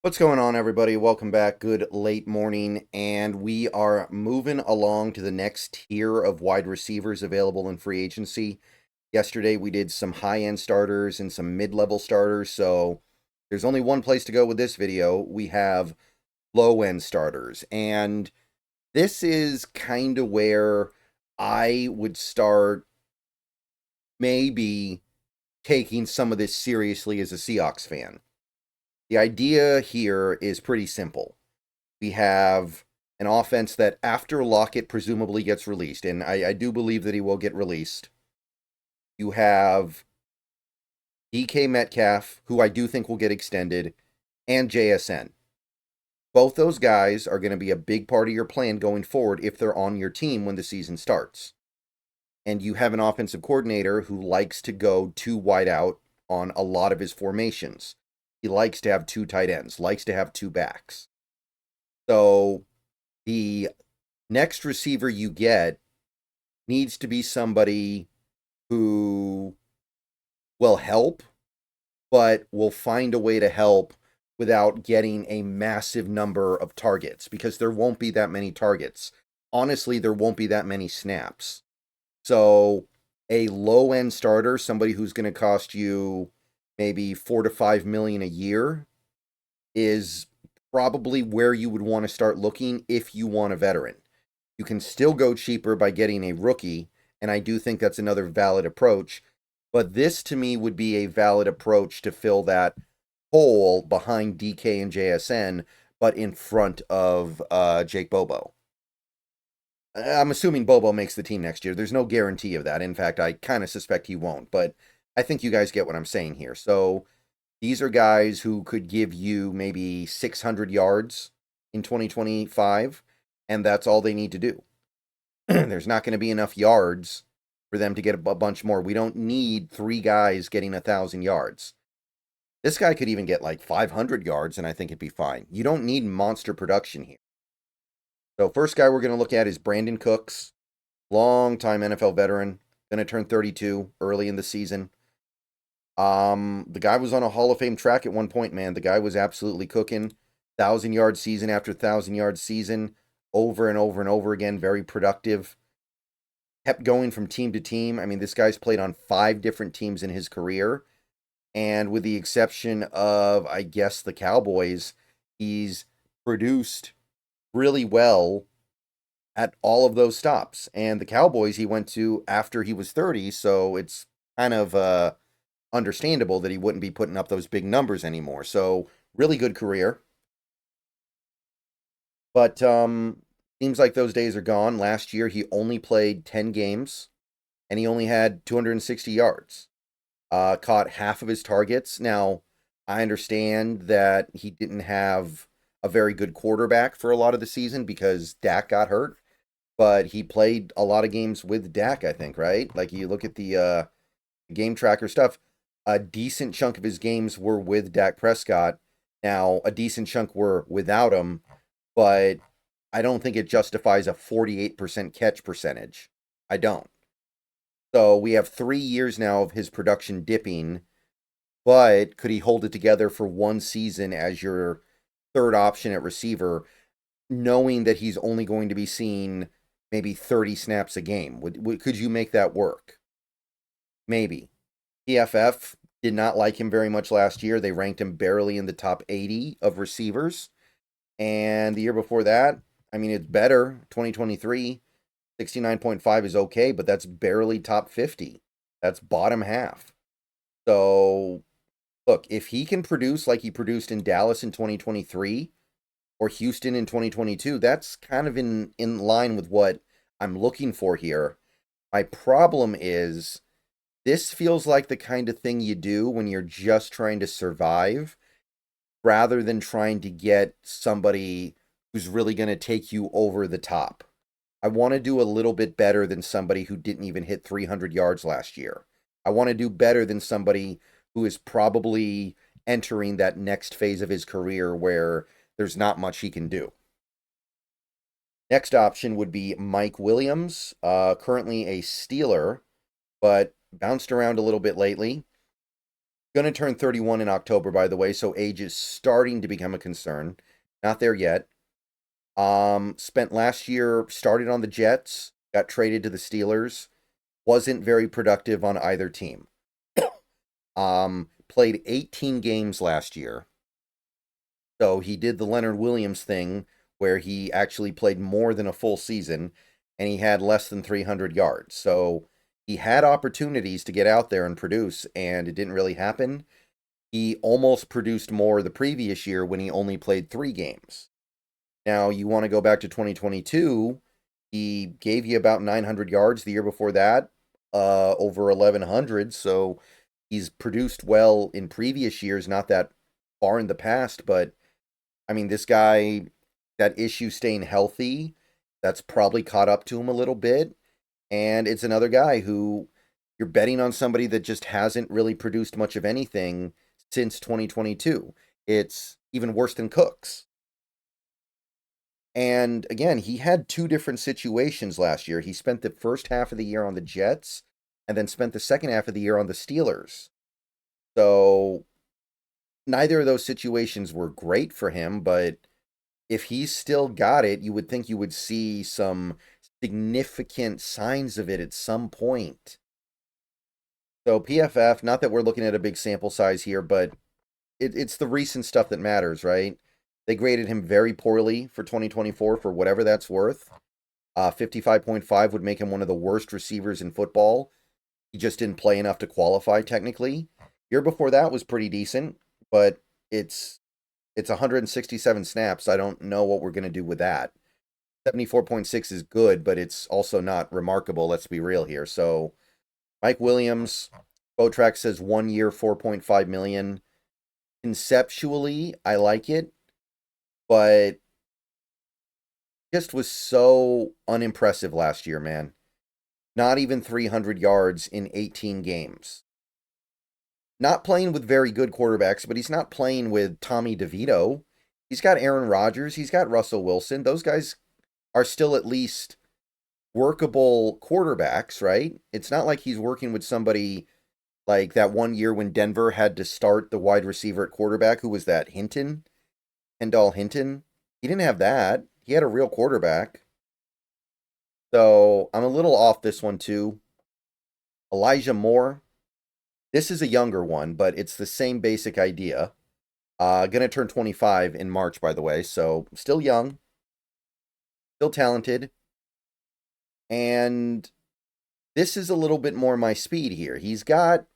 What's going on, everybody? Welcome back. Good late morning. And we are moving along to the next tier of wide receivers available in free agency. Yesterday, we did some high-end starters and some mid-level starters. So there's only one place to go with this video. We have low-end starters. And this is kind of where I would start maybe taking some of this seriously as a Seahawks fan. The idea here is pretty simple. We have an offense that after Lockett presumably gets released, and I do believe that he will get released, you have DK Metcalf, who I do think will get extended, and JSN. Both those guys are going to be a big part of your plan going forward if they're on your team when the season starts. And you have an offensive coordinator who likes to go two wide out on a lot of his formations. He likes to have two tight ends, likes to have two backs. So the next receiver you get needs to be somebody who will help, but will find a way to help without getting a massive number of targets, because there won't be that many targets. Honestly, there won't be that many snaps. So a low-end starter, somebody who's going to cost you maybe 4 to 5 million a year, is probably where you would want to start looking if you want a veteran. You can still go cheaper by getting a rookie, and I do think that's another valid approach. But this, to me, would be a valid approach to fill that hole behind DK and JSN, but in front of Jake Bobo. I'm assuming Bobo makes the team next year. There's no guarantee of that. In fact, I kind of suspect he won't, but I think you guys get what I'm saying here. So these are guys who could give you maybe 600 yards in 2025, and that's all they need to do. There's not going to be enough yards for them to get a bunch more. We don't need three guys getting 1,000 yards. This guy could even get like 500 yards, and I think it'd be fine. You don't need monster production here. So first guy we're going to look at is Brandin Cooks, long-time NFL veteran, going to turn 32 early in the season. The guy was on a Hall of Fame track at one point, man. The guy was absolutely cooking. 1,000-yard season after 1,000-yard season, over and over and over again, very productive. Kept going from team to team. I mean, this guy's played on 5 different teams in his career. And with the exception of, I guess, the Cowboys, he's produced really well at all of those stops. And the Cowboys he went to after he was 30, so it's kind of understandable that he wouldn't be putting up those big numbers anymore. So really good career. But seems like those days are gone. Last year he only played 10 games and he only had 260 yards. Caught half of his targets. Now, I understand that he didn't have a very good quarterback for a lot of the season because Dak got hurt, but he played a lot of games with Dak, I think, right? Like you look at the game tracker stuff, a decent chunk of his games were with Dak Prescott. Now, a decent chunk were without him, but I don't think it justifies a 48% catch percentage. I don't. So we have 3 years now of his production dipping, but could he hold it together for one season as your third option at receiver, knowing that he's only going to be seeing maybe 30 snaps a game? Could you make that work? Maybe. PFF did not like him very much last year. They ranked him barely in the top 80 of receivers. And the year before that, I mean, it's better. 2023, 69.5 is okay, but that's barely top 50. That's bottom half. So, look, if he can produce like he produced in Dallas in 2023 or Houston in 2022, that's kind of in line with what I'm looking for here. My problem is this feels like the kind of thing you do when you're just trying to survive rather than trying to get somebody who's really going to take you over the top. I want to do a little bit better than somebody who didn't even hit 300 yards last year. I want to do better than somebody who is probably entering that next phase of his career where there's not much he can do. Next option would be Mike Williams, currently a Steeler, but bounced around a little bit lately. Going to turn 31 in October, by the way, so age is starting to become a concern. Not there yet. Spent last year, started on the Jets, got traded to the Steelers. Wasn't very productive on either team. Played 18 games last year. So he did the Leonard Williams thing where he actually played more than a full season and he had less than 300 yards. So he had opportunities to get out there and produce, and it didn't really happen. He almost produced more the previous year when he only played 3 games. Now, you want to go back to 2022, he gave you about 900 yards. The year before that, over 1,100. So he's produced well in previous years, not that far in the past. But, I mean, this guy, that issue staying healthy, that's probably caught up to him a little bit. And it's another guy who you're betting on somebody that just hasn't really produced much of anything since 2022. It's even worse than Cooks. And again, he had 2 different situations last year. He spent the first half of the year on the Jets and then spent the second half of the year on the Steelers. So neither of those situations were great for him, but if he's still got it, you would think you would see some significant signs of it at some point. So PFF, not that we're looking at a big sample size here, but it's the recent stuff that matters, right? They graded him very poorly for 2024 for whatever that's worth. 55.5 would make him one of the worst receivers in football. He just didn't play enough to qualify technically. Year before that was pretty decent, but it's 167 snaps. I don't know what we're going to do with that. 74.6 is good, but it's also not remarkable. Let's be real here. So Mike Williams, Botrack says 1 year, 4.5 million. Conceptually, I like it, but just was so unimpressive last year, man. Not even 300 yards in 18 games. Not playing with very good quarterbacks, but he's not playing with Tommy DeVito. He's got Aaron Rodgers. He's got Russell Wilson. Those guys are still at least workable quarterbacks, right? It's not like he's working with somebody like that one year when Denver had to start the wide receiver at quarterback. Who was that? Kendall Hinton? He didn't have that. He had a real quarterback. So I'm a little off this one too. Elijah Moore. This is a younger one, but it's the same basic idea. Gonna turn 25 in March, by the way. So still young. Still talented. And this is a little bit more my speed here. He's got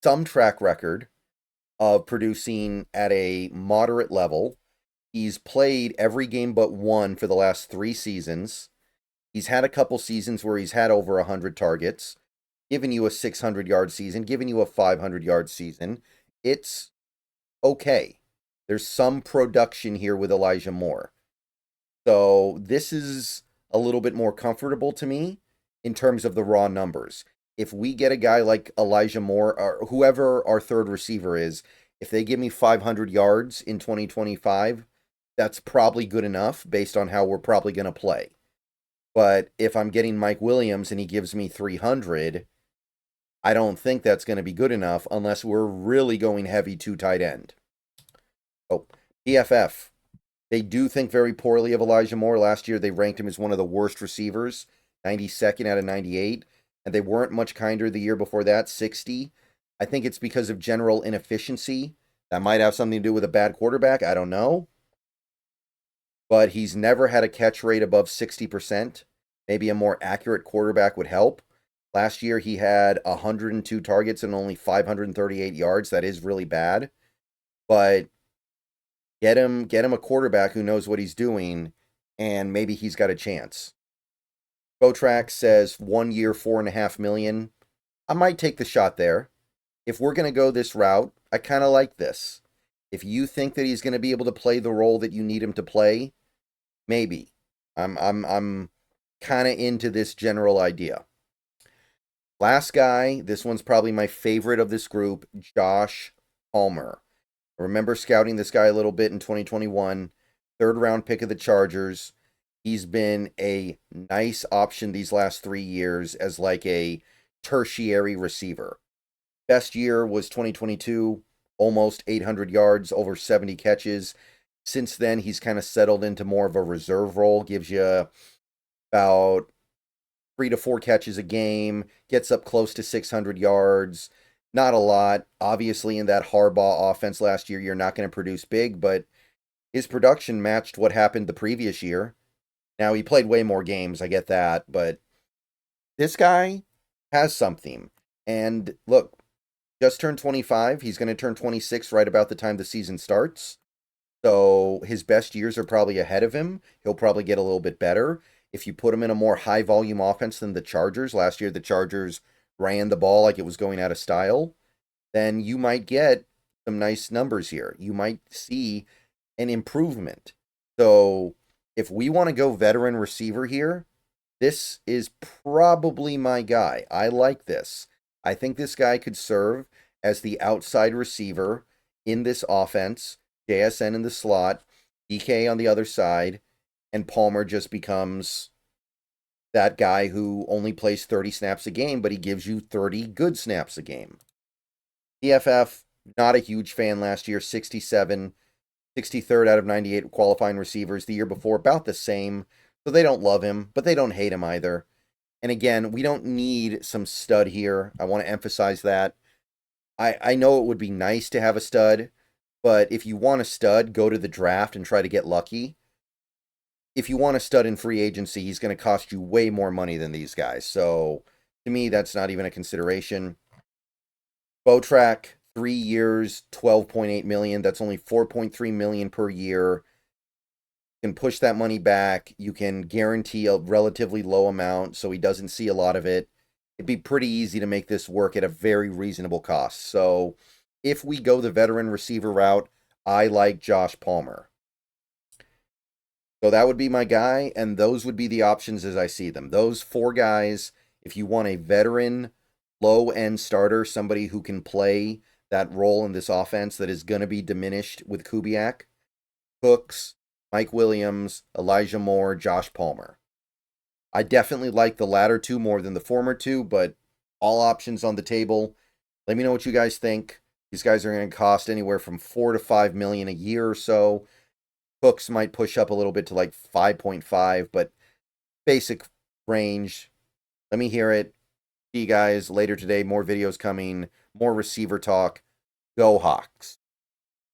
some track record of producing at a moderate level. He's played every game but one for the last 3 seasons. He's had a couple seasons where he's had over 100 targets, giving you a 600-yard season, giving you a 500-yard season. It's okay. There's some production here with Elijah Moore. So this is a little bit more comfortable to me in terms of the raw numbers. If we get a guy like Elijah Moore or whoever our third receiver is, if they give me 500 yards in 2025, that's probably good enough based on how we're probably going to play. But if I'm getting Mike Williams and he gives me 300, I don't think that's going to be good enough unless we're really going heavy to tight end. Oh, PFF. They do think very poorly of Elijah Moore. Last year, they ranked him as one of the worst receivers, 92nd out of 98. And they weren't much kinder the year before that, 60. I think it's because of general inefficiency. That might have something to do with a bad quarterback. I don't know. But he's never had a catch rate above 60%. Maybe a more accurate quarterback would help. Last year, he had 102 targets and only 538 yards. That is really bad. But get him a quarterback who knows what he's doing, and maybe he's got a chance. Botrack says 1 year, 4.5 million. I might take the shot there. If we're going to go this route, I kind of like this. If you think that he's going to be able to play the role that you need him to play, maybe. I'm kind of into this general idea. Last guy, this one's probably my favorite of this group, Josh Palmer. I remember scouting this guy a little bit in 2021, 3rd round pick of the Chargers. He's been a nice option these last 3 years as like a tertiary receiver. Best year was 2022, almost 800 yards, over 70 catches. Since then, he's kind of settled into more of a reserve role, gives you about 3 to 4 catches a game, gets up close to 600 yards. Not a lot. Obviously, in that Harbaugh offense last year, you're not going to produce big, but his production matched what happened the previous year. Now, he played way more games, I get that, but this guy has something. And look, just turned 25. He's going to turn 26 right about the time the season starts. So his best years are probably ahead of him. He'll probably get a little bit better. If you put him in a more high volume offense than the Chargers, last year the Chargers ran the ball like it was going out of style, then you might get some nice numbers here. You might see an improvement. So if we want to go veteran receiver here, this is probably my guy. I like this. I think this guy could serve as the outside receiver in this offense, JSN in the slot, DK on the other side, and Palmer just becomes that guy who only plays 30 snaps a game, but he gives you 30 good snaps a game. PFF, not a huge fan last year, 67, 63rd out of 98 qualifying receivers. The year before, about the same. So they don't love him, but they don't hate him either. And again, we don't need some stud here. I want to emphasize that. I know it would be nice to have a stud, but if you want a stud, go to the draft and try to get lucky. If you want a stud in free agency, he's going to cost you way more money than these guys. So to me, that's not even a consideration. Botrack, 3 years, $12.8 million. That's only $4.3 million per year. You can push that money back. You can guarantee a relatively low amount so he doesn't see a lot of it. It'd be pretty easy to make this work at a very reasonable cost. So if we go the veteran receiver route, I like Josh Palmer. So that would be my guy, and those would be the options as I see them. Those 4 guys, if you want a veteran, low-end starter, somebody who can play that role in this offense that is going to be diminished with Kubiak, Cooks, Mike Williams, Elijah Moore, Josh Palmer. I definitely like the latter 2 more than the former 2, but all options on the table. Let me know what you guys think. These guys are going to cost anywhere from $4 to $5 million a year or so. Cooks might push up a little bit to like 5.5, but basic range. Let me hear it. See you guys later today. More videos coming. More receiver talk. Go Hawks.